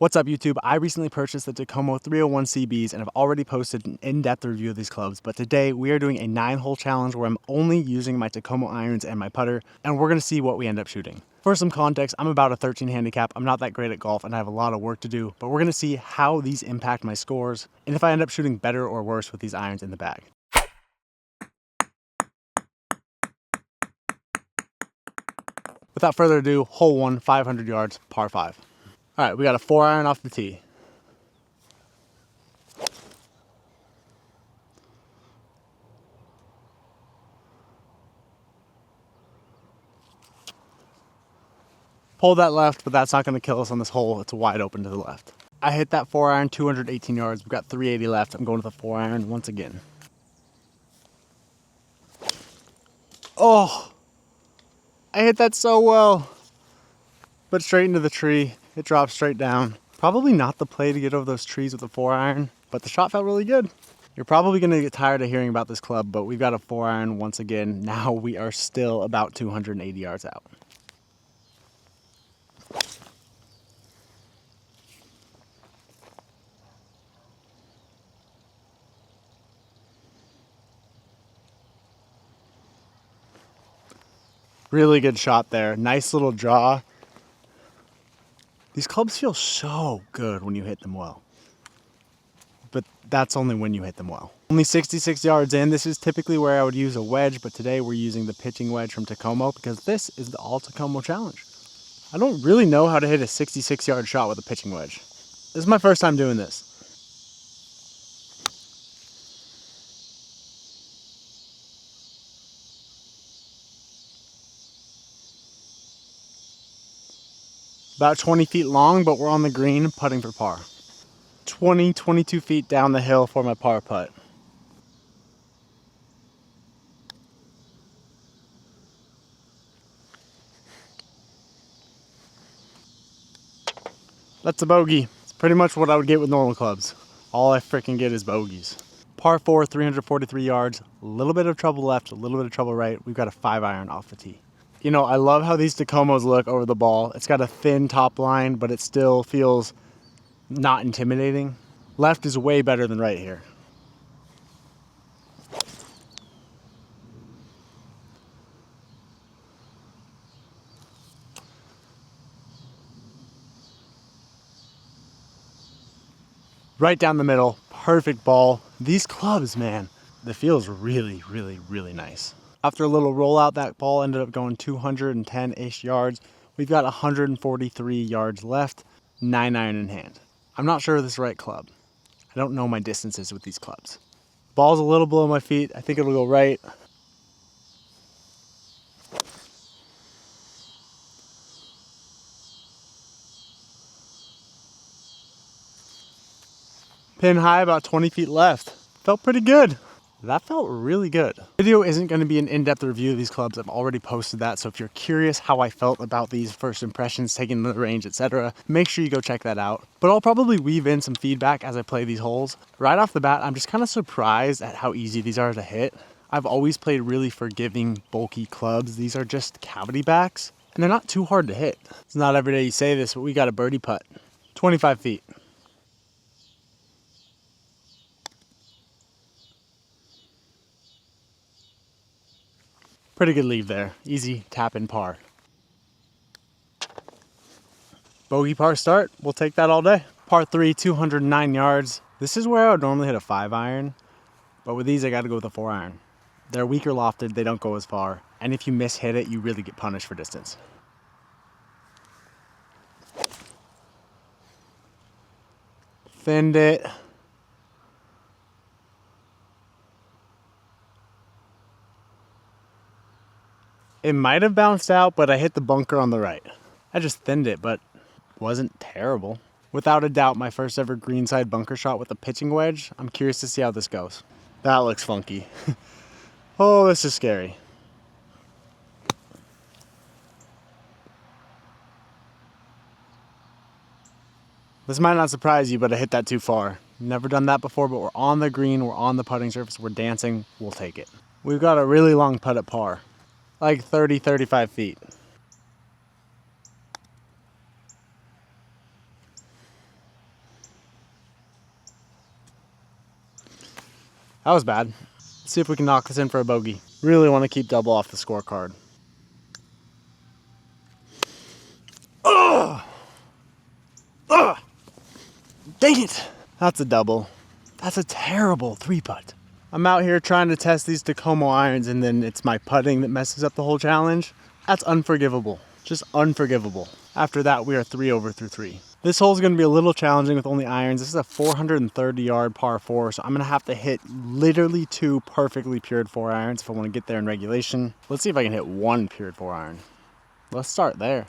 What's up YouTube? I recently purchased the Takomo 301CBs and I've already posted an in-depth review of these clubs, but today we are doing a 9-hole challenge where I'm only using my Takomo irons and my putter, and we're going to see what we end up shooting. For some context, I'm about a 13 handicap. I'm not that great at golf and I have a lot of work to do, but we're going to see how these impact my scores and if I end up shooting better or worse with these irons in the bag. Without further ado, hole 1, 500 yards, par 5. All right, we got a 4-iron off the tee. Pulled that left, but that's not going to kill us on this hole. It's wide open to the left. I hit that 4-iron, 218 yards. We've got 380 left. I'm going with the 4-iron once again. Oh, I hit that so well, but straight into the tree. It dropped straight down. Probably not the play to get over those trees with the 4-iron, but the shot felt really good. You're probably going to get tired of hearing about this club, but we've got a 4-iron once again. Now we are still about 280 yards out. Really good shot there. Nice little draw. These clubs feel so good when you hit them well. But that's only when you hit them well. Only 66 yards in. This is typically where I would use a wedge, but today we're using the pitching wedge from Takomo because this is the all Takomo challenge. I don't really know how to hit a 66-yard shot with a pitching wedge. This is my first time doing this. About 20 feet long, but we're on the green putting for par. 22 feet down the hill for my par putt. That's a bogey. It's pretty much what I would get with normal clubs. All I freaking get is bogeys. Par 4, 343 yards, a little bit of trouble left, a little bit of trouble right. We've got a 5-iron off the tee. You know, I love how these Takomos look over the ball. It's got a thin top line, but it still feels not intimidating. Left is way better than right here. Right down the middle, perfect ball. These clubs, man, the feel's really, really, really nice. After a little rollout, that ball ended up going 210-ish yards. We've got 143 yards left, 9-iron in hand. I'm not sure if this is the right club. I don't know my distances with these clubs. Ball's a little below my feet. I think it'll go right. Pin high, about 20 feet left. Felt pretty good. That felt really good. The video isn't going to be an in-depth review of these clubs. I've already posted that, so if you're curious how I felt about these first impressions, taking the range, etc., make sure you go check that out. But I'll probably weave in some feedback as I play these holes. Right off the bat, I'm just kind of surprised at how easy these are to hit. I've always played really forgiving, bulky clubs. These are just cavity backs, and they're not too hard to hit. It's not every day you say this, but we got a birdie putt. 25 feet. Pretty good leave there. Easy tap in par. Bogey par start. We'll take that all day. Par 3, 209 yards. This is where I would normally hit a 5-iron, but with these I got to go with a 4-iron. They're weaker lofted. They don't go as far. And if you miss hit it, you really get punished for distance. Thinned it. It might have bounced out, but I hit the bunker on the right. I just thinned it, but wasn't terrible. Without a doubt, my first ever greenside bunker shot with a pitching wedge. I'm curious to see how this goes. That looks funky. Oh, this is scary. This might not surprise you, but I hit that too far. Never done that before, but we're on the green, we're on the putting surface, we're dancing, we'll take it. We've got a really long putt at par. Like 30, 35 feet. That was bad. Let's see if we can knock this in for a bogey. Really want to keep double off the scorecard. Ugh! Ugh! Dang it! That's a double. That's a terrible 3-putt. I'm out here trying to test these Takomo irons and then it's my putting that messes up the whole challenge. That's unforgivable. Just unforgivable. After that, we are 3 over through 3. This hole is going to be a little challenging with only irons. This is a 430-yard par 4, so I'm going to have to hit literally 2 perfectly pured 4 irons if I want to get there in regulation. Let's see if I can hit 1 pured 4 iron. Let's start there.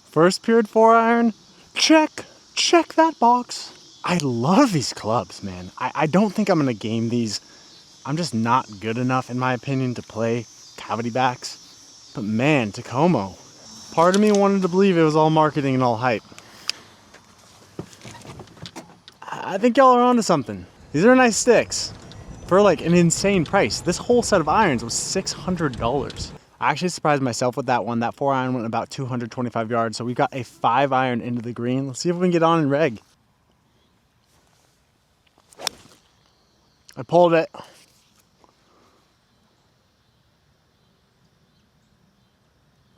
First pured 4 iron, check that box. I love these clubs, man. I don't think I'm gonna game these. I'm just not good enough, in my opinion, to play cavity backs. But man, Takomo. Part of me wanted to believe it was all marketing and all hype. I think y'all are onto something. These are nice sticks for like an insane price. This whole set of irons was $600. I actually surprised myself with that one. That 4 iron went about 225 yards. So we got a 5 iron into the green. Let's see if we can get on in reg. I pulled it.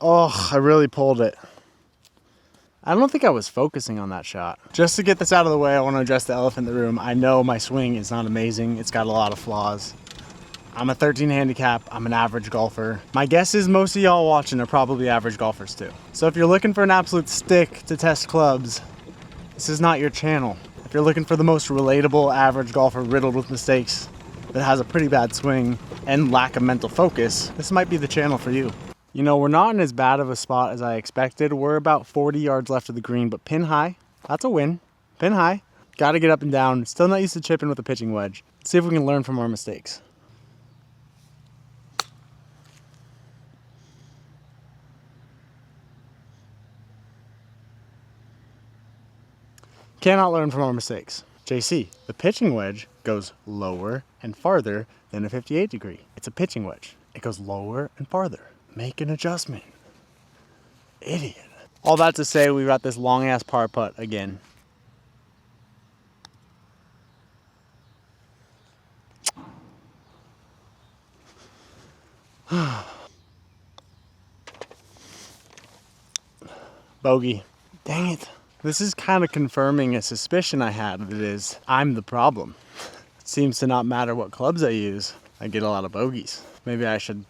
Oh, I really pulled it. I don't think I was focusing on that shot. Just to get this out of the way, I want to address the elephant in the room. I know my swing is not amazing. It's got a lot of flaws. I'm a 13 handicap, I'm an average golfer. My guess is most of y'all watching are probably average golfers too. So if you're looking for an absolute stick to test clubs, this is not your channel. If you're looking for the most relatable average golfer riddled with mistakes that has a pretty bad swing and lack of mental focus, this might be the channel for you. You know, we're not in as bad of a spot as I expected. We're about 40 yards left of the green, but pin high, that's a win. Pin high, gotta get up and down. Still not used to chipping with a pitching wedge. Let's see if we can learn from our mistakes. Cannot learn from our mistakes. JC, the pitching wedge goes lower and farther than a 58 degree. It's a pitching wedge. It goes lower and farther. Make an adjustment. Idiot. All that to say, we got this long ass par putt again. Bogey. Dang it. This is kind of confirming a suspicion I had that is, I'm the problem. It seems to not matter what clubs I use. I get a lot of bogeys. Maybe I should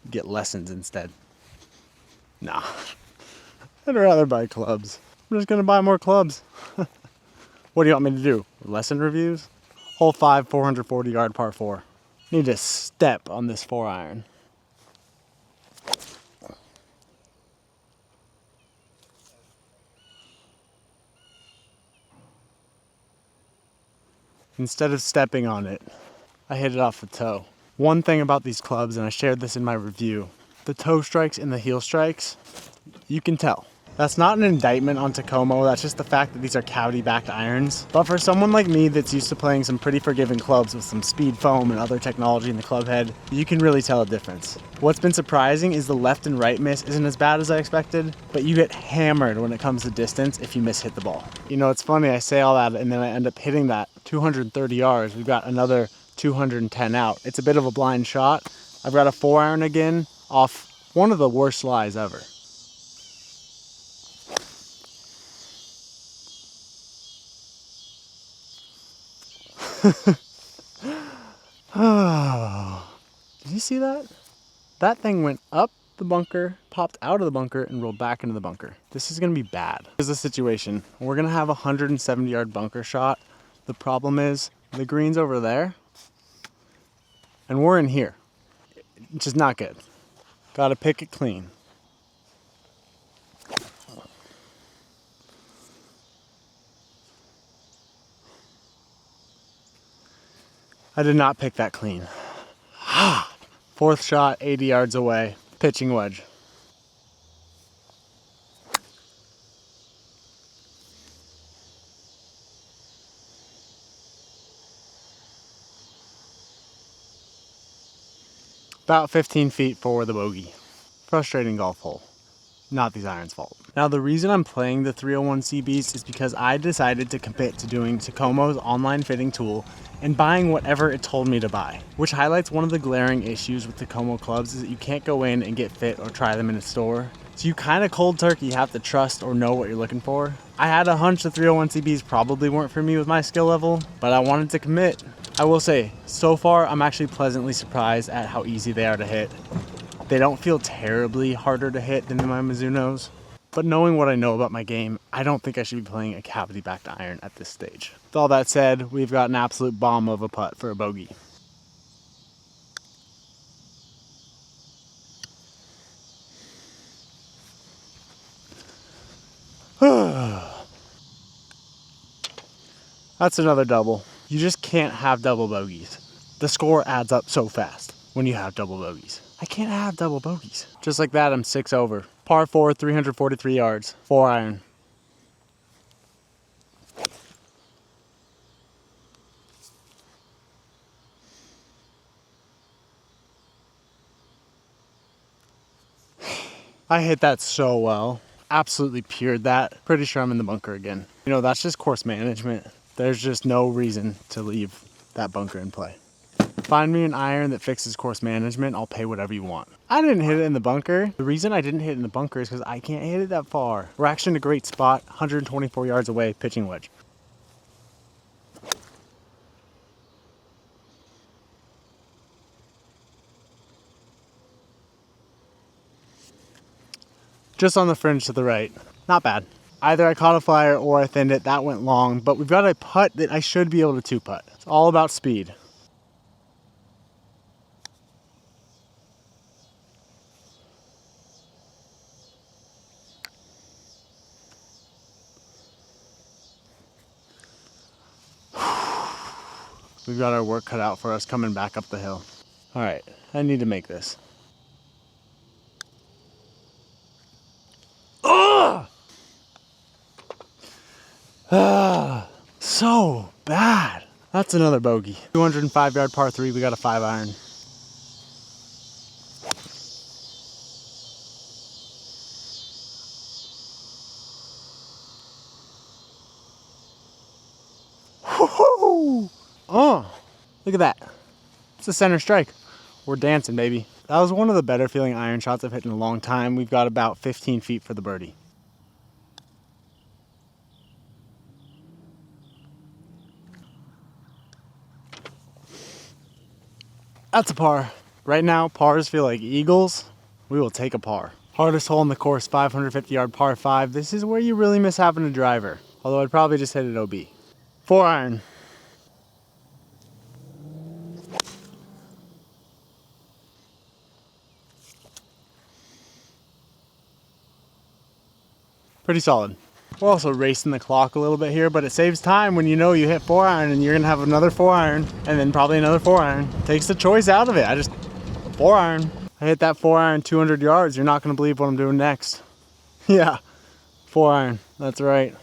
get lessons instead. Nah. I'd rather buy clubs. I'm just gonna buy more clubs. What do you want me to do? Lesson reviews? Hole 5, 440-yard par 4. Need to step on this 4 iron. Instead of stepping on it, I hit it off the toe. One thing about these clubs, and I shared this in my review, the toe strikes and the heel strikes, you can tell. That's not an indictment on Takomo, that's just the fact that these are cavity-backed irons. But for someone like me that's used to playing some pretty forgiving clubs with some speed foam and other technology in the club head, you can really tell a difference. What's been surprising is the left and right miss isn't as bad as I expected, but you get hammered when it comes to distance if you miss-hit the ball. You know, it's funny, I say all that and then I end up hitting that 230 yards. We've got another 210 out. It's a bit of a blind shot. I've got a 4 iron again off one of the worst lies ever. Oh, did you see that? That thing went up the bunker, popped out of the bunker, and rolled back into the bunker. This is gonna be bad. Here's the situation. We're gonna have a 170-yard bunker shot. The problem is the green's over there, and we're in here. It's just not good. Gotta pick it clean. I did not pick that clean. Fourth shot, 80 yards away, pitching wedge. About 15 feet for the bogey. Frustrating golf hole. Not these irons' fault. Now the reason I'm playing the 301CBs is because I decided to commit to doing Takomo's online fitting tool and buying whatever it told me to buy, which highlights one of the glaring issues with Takomo clubs is that you can't go in and get fit or try them in a store. So you kind of cold turkey have to trust or know what you're looking for. I had a hunch the 301CBs probably weren't for me with my skill level, but I wanted to commit. I will say, so far I'm actually pleasantly surprised at how easy they are to hit. They don't feel terribly harder to hit than my Mizunos, but knowing what I know about my game, I don't think I should be playing a cavity-backed iron at this stage. With all that said, we've got an absolute bomb of a putt for a bogey. That's another double. You just can't have double bogeys. The score adds up so fast when you have double bogeys. I can't have double bogeys. Just like that, I'm 6 over. Par 4, 343 yards, 4 iron. I hit that so well. Absolutely pured that. Pretty sure I'm in the bunker again. You know, that's just course management. There's just no reason to leave that bunker in play. Find me an iron that fixes course management, I'll pay whatever you want. I didn't hit it in the bunker. The reason I didn't hit it in the bunker is because I can't hit it that far. We're actually in a great spot, 124 yards away, pitching wedge. Just on the fringe to the right. Not bad. Either I caught a flyer or I thinned it. That went long, but we've got a putt that I should be able to two-putt. It's all about speed. We've got our work cut out for us coming back up the hill. All right, I need to make this. Ugh! So bad. That's another bogey. 205 yard par 3, we got a 5 iron. Woo-hoo! Oh, look at that. It's a center strike. We're dancing, baby. That was one of the better feeling iron shots I've hit in a long time. We've got about 15 feet for the birdie. That's a par. Right now, pars feel like eagles. We will take a par. Hardest hole in the course, 550 yard par 5. This is where you really miss having a driver. Although I'd probably just hit it OB. 4 iron. Pretty solid. We're also racing the clock a little bit here, but it saves time when you know you hit 4 iron and you're gonna have another 4 iron and then probably another 4 iron. Takes the choice out of it. 4 iron. I hit that 4 iron 200 yards. You're not gonna believe what I'm doing next. Yeah, 4 iron, that's right.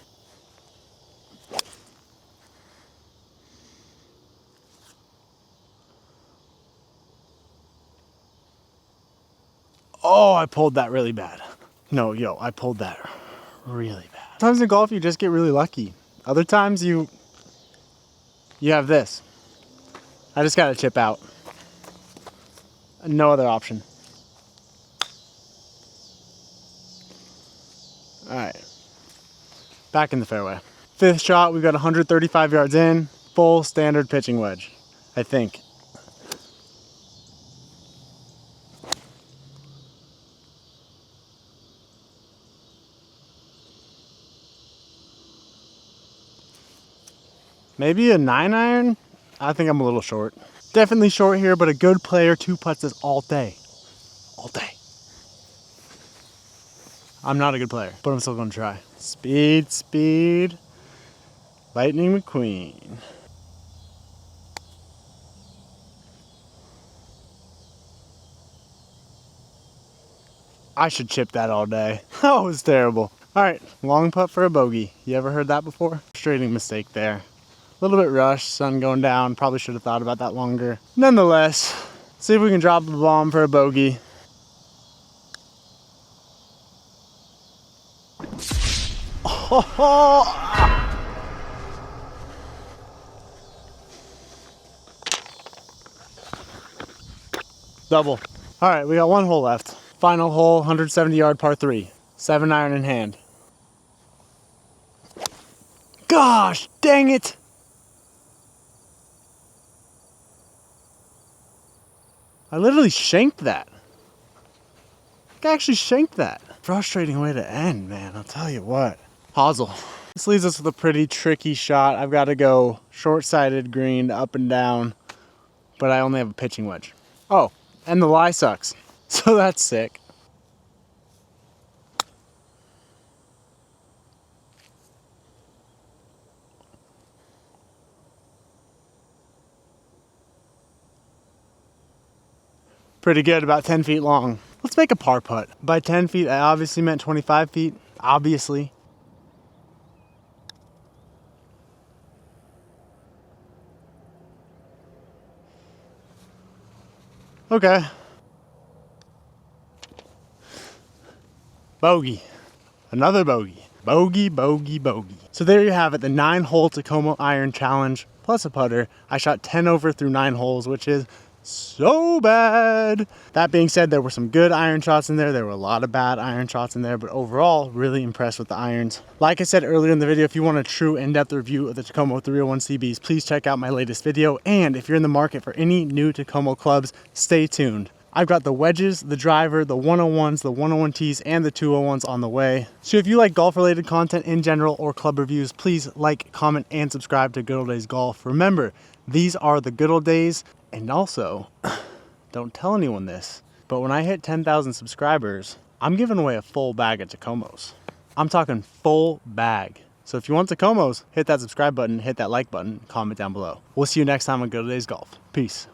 Oh, I pulled that really bad. No, I pulled that really bad. Sometimes in golf you just get really lucky. Other times you have this. I just gotta chip out. No other option. All right, back in the fairway. 5th shot, we've got 135 yards in, full standard pitching wedge, I think. Maybe a 9 iron? I think I'm a little short. Definitely short here, but a good player 2 putts this all day. All day. I'm not a good player, but I'm still gonna try. Speed, speed. Lightning McQueen. I should chip that all day. That was terrible. All right, long putt for a bogey. You ever heard that before? Frustrating mistake there. A little bit rushed, sun going down. Probably should have thought about that longer. Nonetheless, See if we can drop a bomb for a bogey. Oh, double. All right, we got one hole left. Final hole, 170-yard par 3. 7 iron in hand. Gosh, dang it! I literally shanked that. I actually shanked that. Frustrating way to end, man, I'll tell you what. Hosel. This leaves us with a pretty tricky shot. I've got to go short-sided green, up and down, but I only have a pitching wedge. Oh, and the lie sucks. So that's sick. Pretty good, about 10 feet long. Let's make a par putt. By 10 feet, I obviously meant 25 feet, obviously. Okay. Bogey. Another bogey. Bogey, bogey, bogey. So there you have it, the 9-hole Takomo Iron Challenge plus a putter. I shot 10 over through 9 holes, which is so bad. That being said, there were some good iron shots in there. There were a lot of bad iron shots in there, but overall, really impressed with the irons. Like I said earlier in the video, if you want a true in-depth review of the Takomo 301CBs, please check out my latest video. And if you're in the market for any new Takomo clubs, stay tuned. I've got the wedges, the driver, the 101s, the 101Ts, and the 201s on the way. So if you like golf-related content in general or club reviews, please like, comment, and subscribe to Good Old Days Golf. Remember, these are the good old days. And also, don't tell anyone this, but when I hit 10,000 subscribers, I'm giving away a full bag of Takomos. I'm talking full bag. So if you want Takomos, hit that subscribe button, hit that like button, comment down below. We'll see you next time on Good Old Days Golf. Peace.